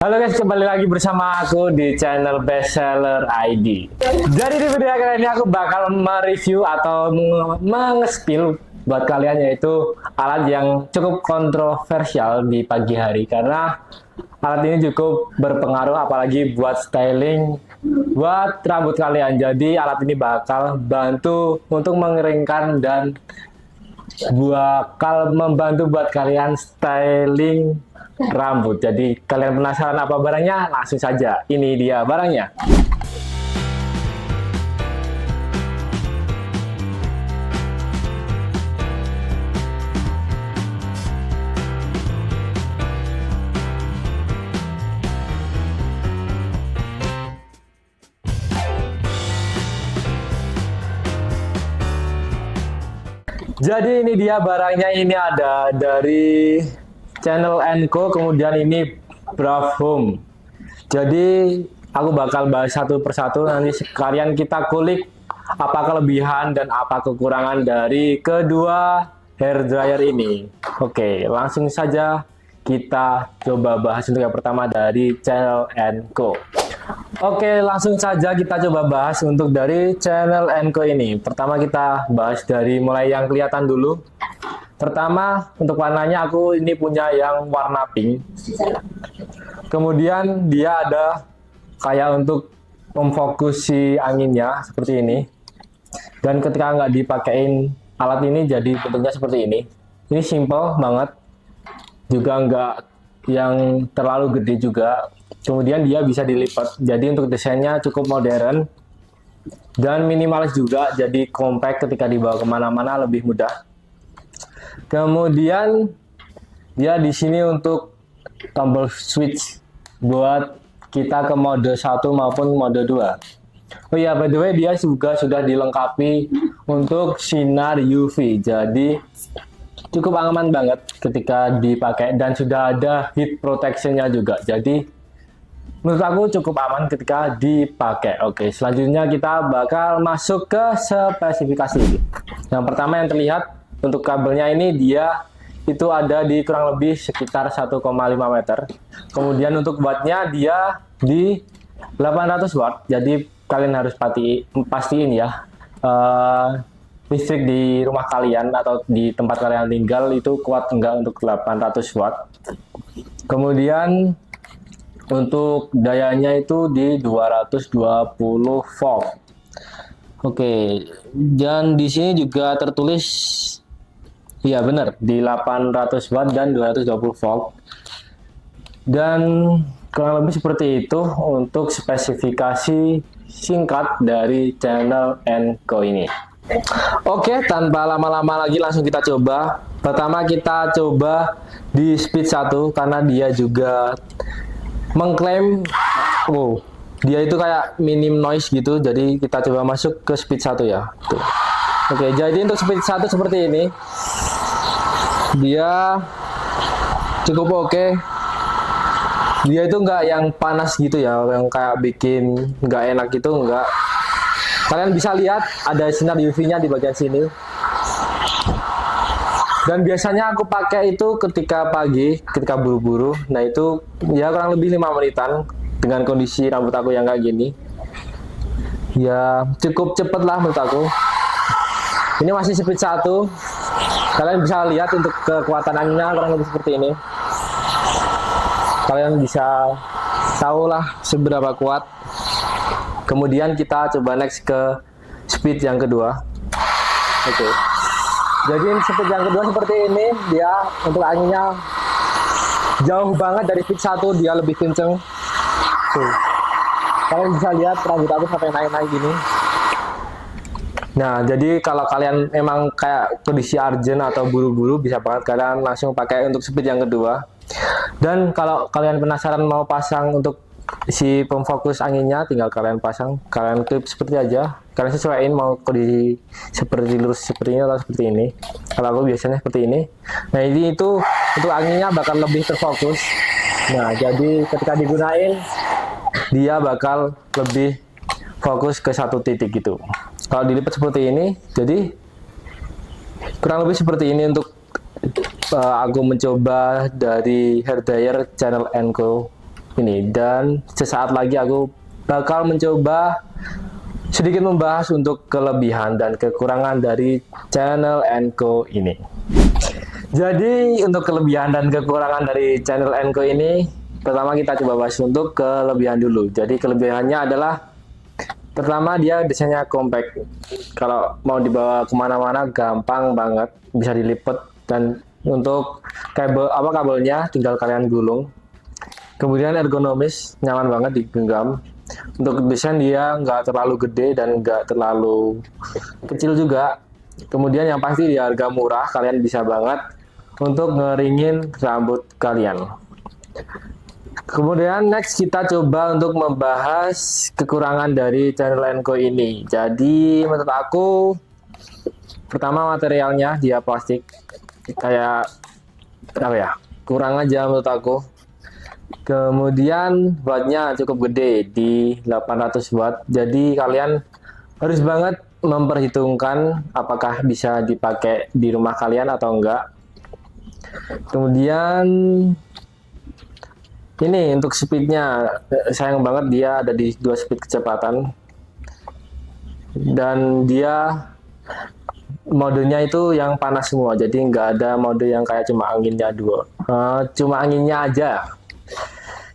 Halo guys, kembali lagi bersama aku di channel Bestseller ID. Jadi di video kali ini aku bakal mereview atau meng-spill buat kalian, yaitu alat yang cukup kontroversial di pagi hari, karena alat ini cukup berpengaruh apalagi buat styling buat rambut kalian. Jadi alat ini bakal bantu untuk mengeringkan dan bakal membantu buat kalian styling rambut. Jadi kalian penasaran apa barangnya? Langsung saja, ini dia barangnya. Jadi ini dia barangnya, ini ada dari Channel Co, kemudian ini Brave. Jadi aku bakal bahas satu persatu, nanti sekalian kita kulik apa kelebihan dan apa kekurangan dari kedua hair dryer ini. Oke, langsung saja kita coba bahas untuk yang pertama dari Channel Co. Oke, langsung saja kita coba bahas untuk dari Channel Co ini. Pertama kita bahas dari mulai yang kelihatan dulu. Pertama, untuk warnanya aku ini punya yang warna pink. Kemudian dia ada kayak untuk memfokusi anginnya seperti ini. Dan ketika nggak dipakein alat ini jadi bentuknya seperti ini. Ini simple banget. Juga nggak yang terlalu gede juga. Kemudian dia bisa dilipat. Jadi untuk desainnya cukup modern. Dan minimalis juga, jadi compact ketika dibawa kemana-mana lebih mudah. Kemudian dia di sini untuk tombol switch buat kita ke mode 1 maupun mode 2. Oh iya, by the way dia juga sudah dilengkapi untuk sinar UV. Jadi cukup aman banget ketika dipakai dan sudah ada heat protectionnya juga. Jadi menurut aku cukup aman ketika dipakai. Oke, selanjutnya kita bakal masuk ke spesifikasi. Yang pertama yang terlihat untuk kabelnya ini, dia itu ada di kurang lebih sekitar 1,5 meter. Kemudian untuk wattnya dia di 800 watt. Jadi kalian harus pastiin ya listrik di rumah kalian atau di tempat kalian tinggal itu kuat enggak untuk 800 watt. Kemudian untuk dayanya itu di 220 volt. Oke, dan di sini juga tertulis, iya benar, di 800 watt dan 220 volt. Dan kurang lebih seperti itu untuk spesifikasi singkat dari Channel Co ini. Oke, tanpa lama-lama lagi langsung kita coba. Pertama kita coba di speed 1 karena dia juga mengklaim dia itu kayak minim noise gitu. Jadi kita coba masuk ke speed 1 ya. Tuh. Oke, jadi untuk speed 1 seperti ini. Dia cukup oke. Dia itu nggak yang panas gitu ya, yang kayak bikin nggak enak gitu, nggak. Kalian bisa lihat ada sinar UV-nya di bagian sini. Dan biasanya aku pakai itu ketika pagi, ketika buru-buru. Nah itu ya kurang lebih 5 menitan dengan kondisi rambut aku yang kayak gini. Ya cukup cepet lah menurut aku. Ini masih speed 1. Kalian bisa lihat untuk kekuatan anginnya kurang lebih seperti ini. Kalian bisa tahu lah seberapa kuat. Kemudian kita coba next ke speed yang kedua. Oke. Jadi speed yang kedua seperti ini, dia untuk anginnya jauh banget dari speed 1, dia lebih kenceng. Tuh. Kalian bisa lihat rambut aku sampai naik-naik gini. Nah, jadi kalau kalian emang kayak kondisi urgent atau buru-buru, bisa banget kalian langsung pakai untuk speed yang kedua. Dan kalau kalian penasaran mau pasang untuk si pemfokus anginnya, tinggal kalian pasang, kalian klip seperti aja, kalian sesuaiin mau kondisi seperti lurus seperti ini atau seperti ini. Kalau aku biasanya seperti ini. Nah ini itu untuk anginnya bakal lebih terfokus. Nah jadi ketika digunain dia bakal lebih fokus ke satu titik gitu. Kalau dilipat seperti ini, jadi kurang lebih seperti ini untuk aku mencoba dari hair dryer Channel Co. ini. Dan sesaat lagi aku bakal mencoba sedikit membahas untuk kelebihan dan kekurangan dari channel Enko ini. Jadi untuk kelebihan dan kekurangan dari channel Enko ini, pertama kita coba bahas untuk kelebihan dulu. Jadi kelebihannya adalah pertama dia desainnya compact. Kalau mau dibawa kemana-mana gampang banget, bisa dilipat. Dan untuk kabelnya tinggal kalian gulung. Kemudian ergonomis, nyaman banget digenggam. Untuk desain dia nggak terlalu gede dan nggak terlalu kecil juga. Kemudian yang pasti di harga murah, kalian bisa banget untuk ngeringin rambut kalian. Kemudian next kita coba untuk membahas kekurangan dari channel Enko ini. Jadi menurut aku, pertama materialnya dia plastik, kayak apa ya, kurang aja menurut aku. Kemudian wattnya cukup gede di 800 watt. Jadi kalian harus banget memperhitungkan apakah bisa dipakai di rumah kalian atau enggak. Kemudian ini untuk speednya, sayang banget dia ada di 2 speed kecepatan. Dan dia modenya itu yang panas semua, jadi nggak ada mode yang kayak cuma anginnya cuma anginnya aja.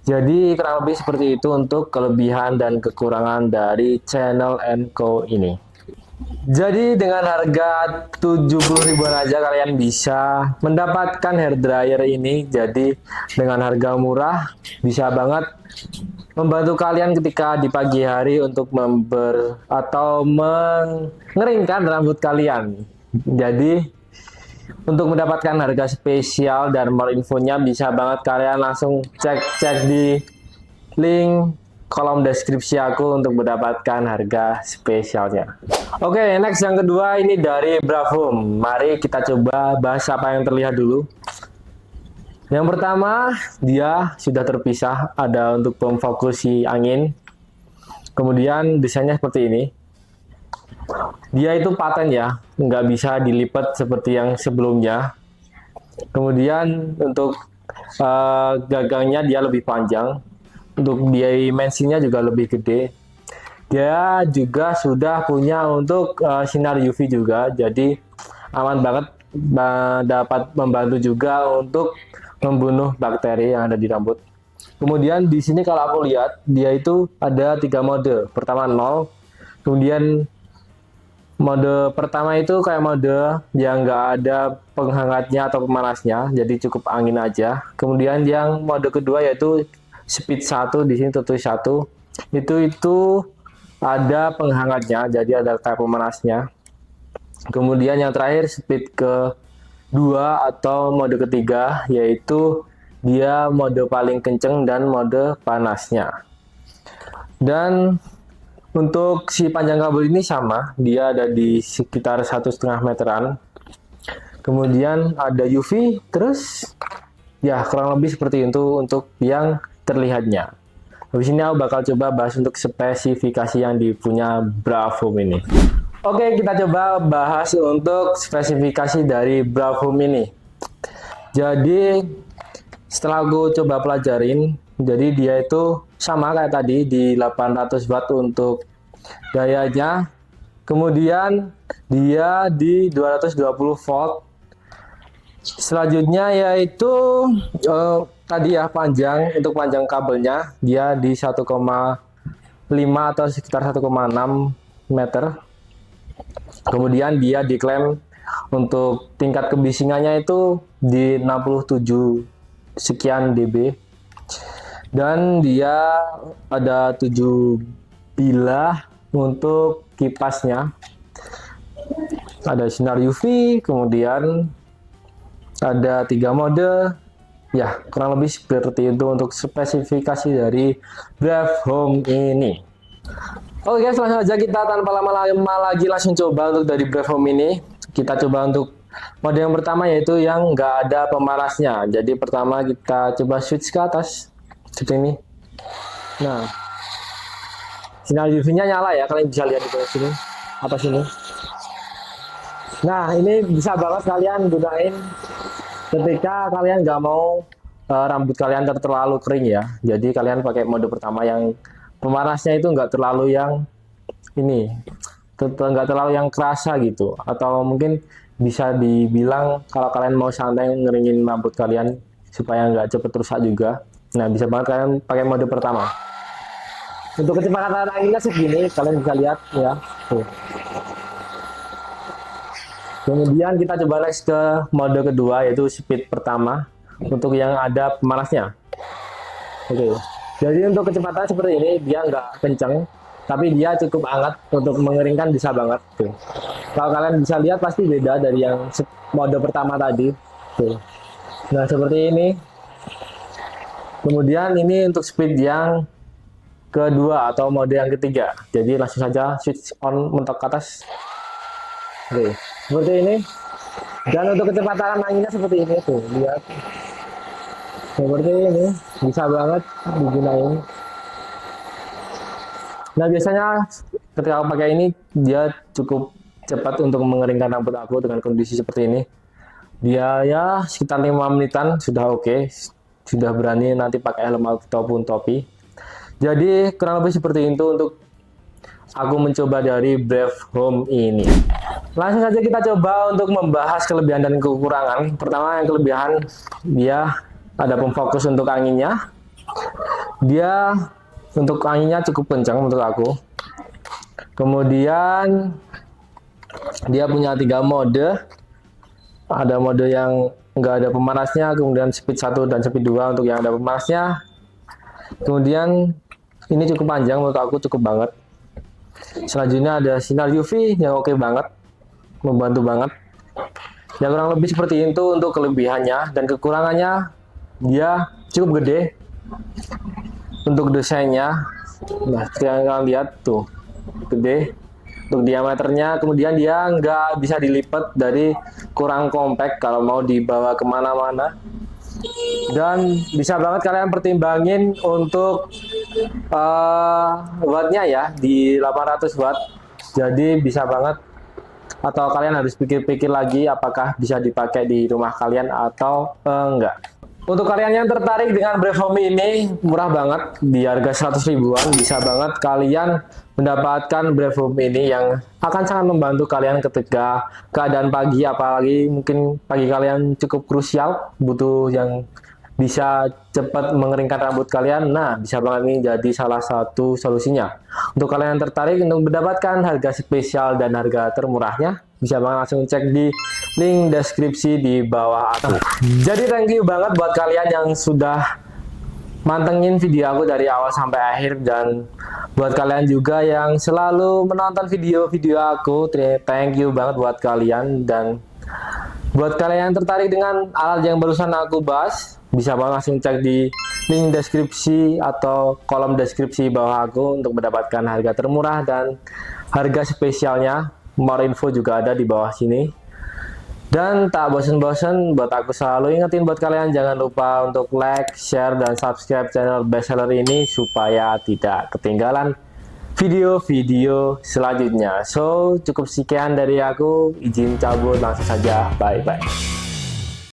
Jadi kurang lebih seperti itu untuk kelebihan dan kekurangan dari channel Enko ini. Jadi dengan harga 70 ribuan aja kalian bisa mendapatkan hair dryer ini. Jadi dengan harga murah bisa banget membantu kalian ketika di pagi hari untuk mengeringkan rambut kalian. Jadi untuk mendapatkan harga spesial dan more infonya bisa banget kalian langsung cek di link kolom deskripsi aku untuk mendapatkan harga spesialnya. Oke, next yang kedua ini dari Bravome. Mari kita coba bahas apa yang terlihat dulu. Yang pertama, dia sudah terpisah, ada untuk pemfokus si angin. Kemudian desainnya seperti ini. Dia itu paten ya, nggak bisa dilipat seperti yang sebelumnya. Kemudian untuk gagangnya dia lebih panjang, untuk dimensinya juga lebih gede. Dia juga sudah punya untuk sinar UV juga, jadi aman banget, dapat membantu juga untuk membunuh bakteri yang ada di rambut. Kemudian di sini kalau aku lihat dia itu ada 3 mode. Pertama 0, kemudian mode pertama itu kayak mode yang nggak ada penghangatnya atau pemanasnya, jadi cukup angin aja. Kemudian yang mode kedua yaitu speed 1, di sini tulis 1. Itu ada penghangatnya, jadi ada kayak pemanasnya. Kemudian yang terakhir speed kedua atau mode ketiga, yaitu dia mode paling kenceng dan mode panasnya. Dan untuk si panjang kabel ini sama, dia ada di sekitar 1,5 meteran. Kemudian ada UV, terus ya kurang lebih seperti itu untuk yang terlihatnya. Habis ini aku bakal coba bahas untuk spesifikasi yang dipunya Bravome ini. Oke, kita coba bahas untuk spesifikasi dari Bravome ini. Jadi setelah aku coba pelajarin, jadi dia itu sama kayak tadi di 800 watt untuk dayanya. Kemudian dia di 220 volt. Selanjutnya yaitu tadi ya untuk panjang kabelnya dia di 1,5 atau sekitar 1,6 meter. Kemudian dia diklaim untuk tingkat kebisingannya itu di 67 sekian dB. Dan dia ada 7 bilah untuk kipasnya. Ada sinar UV, kemudian ada 3 mode. Ya, kurang lebih seperti itu untuk spesifikasi dari Bravome ini. Oke guys, langsung aja kita tanpa lama-lama lagi langsung coba untuk dari Bravome ini. Kita coba untuk mode yang pertama yaitu yang nggak ada pemanasnya. Jadi pertama kita coba switch ke atas seperti ini. Nah, sinar UV-nya nyala ya, kalian bisa lihat di sini, atas sini. Nah, ini bisa banget kalian gunain ketika kalian nggak mau rambut kalian terlalu kering ya. Jadi kalian pakai mode pertama yang pemanasnya itu nggak terlalu yang ini, nggak terlalu yang kerasa gitu. Atau mungkin bisa dibilang kalau kalian mau santai ngeringin rambut kalian supaya nggak cepet rusak juga. Nah, bisa banget kalian pakai mode pertama. Untuk kecepatan anginnya segini, kalian bisa lihat ya. Tuh. Kemudian kita coba next ke mode kedua, yaitu speed pertama untuk yang ada pemanasnya. Oke. Jadi untuk kecepatan seperti ini, dia nggak kenceng, tapi dia cukup hangat untuk mengeringkan, bisa banget. Tuh. Kalau kalian bisa lihat pasti beda dari yang mode pertama tadi. Tuh. Nah, seperti ini. Kemudian ini untuk speed yang kedua atau mode yang ketiga. Jadi langsung saja switch on mentok ke atas. Oke, seperti ini. Dan untuk kecepatan anginnya seperti ini tuh, lihat. Seperti ini, bisa banget digunain. Nah, biasanya ketika aku pakai ini, dia cukup cepat untuk mengeringkan rambut aku dengan kondisi seperti ini. Dia ya sekitar 5 menitan sudah oke. Sudah berani nanti pakai helm ataupun topi. Jadi kurang lebih seperti itu untuk aku mencoba dari Brave Home ini. Langsung saja kita coba untuk membahas kelebihan dan kekurangan. Pertama, yang kelebihan, dia ada pemfokus untuk anginnya. Dia untuk anginnya cukup kencang menurut aku. Kemudian dia punya 3 mode. Ada mode yang nggak ada pemanasnya, kemudian speed 1 dan speed 2 untuk yang ada pemanasnya. Kemudian ini cukup panjang menurut aku, cukup banget. Selanjutnya ada sinar UV yang oke banget, membantu banget. Ya kurang lebih seperti itu untuk kelebihannya. Dan kekurangannya, dia cukup gede untuk desainnya. Nah, kalian lihat tuh, gede untuk diameternya. Kemudian dia nggak bisa dilipat, dari kurang compact kalau mau dibawa kemana-mana. Dan bisa banget kalian pertimbangin untuk wattnya ya, di 800 watt. Jadi bisa banget, atau kalian harus pikir-pikir lagi apakah bisa dipakai di rumah kalian atau enggak. Untuk kalian yang tertarik dengan Brave Home ini, murah banget, di harga 100 ribuan. Bisa banget kalian mendapatkan Brave Home ini yang akan sangat membantu kalian ketika keadaan pagi, apalagi mungkin pagi kalian cukup krusial, butuh yang bisa cepat mengeringkan rambut kalian. Nah, bisa banget ini jadi salah satu solusinya. Untuk kalian yang tertarik untuk mendapatkan harga spesial dan harga termurahnya, bisa banget langsung cek di link deskripsi di bawah atas. Jadi thank you banget buat kalian yang sudah mantengin video aku dari awal sampai akhir, dan buat kalian juga yang selalu menonton video-video aku, thank you banget buat kalian. Dan buat kalian yang tertarik dengan alat yang barusan aku bahas, bisa banget langsung cek di link deskripsi atau kolom deskripsi bawah aku untuk mendapatkan harga termurah dan harga spesialnya. More info juga ada di bawah sini. Dan tak bosan-bosan buat aku selalu ingetin buat kalian, jangan lupa untuk like, share, dan subscribe channel bestseller ini supaya tidak ketinggalan video-video selanjutnya. So, cukup sekian dari aku, izin cabut, langsung saja, bye-bye.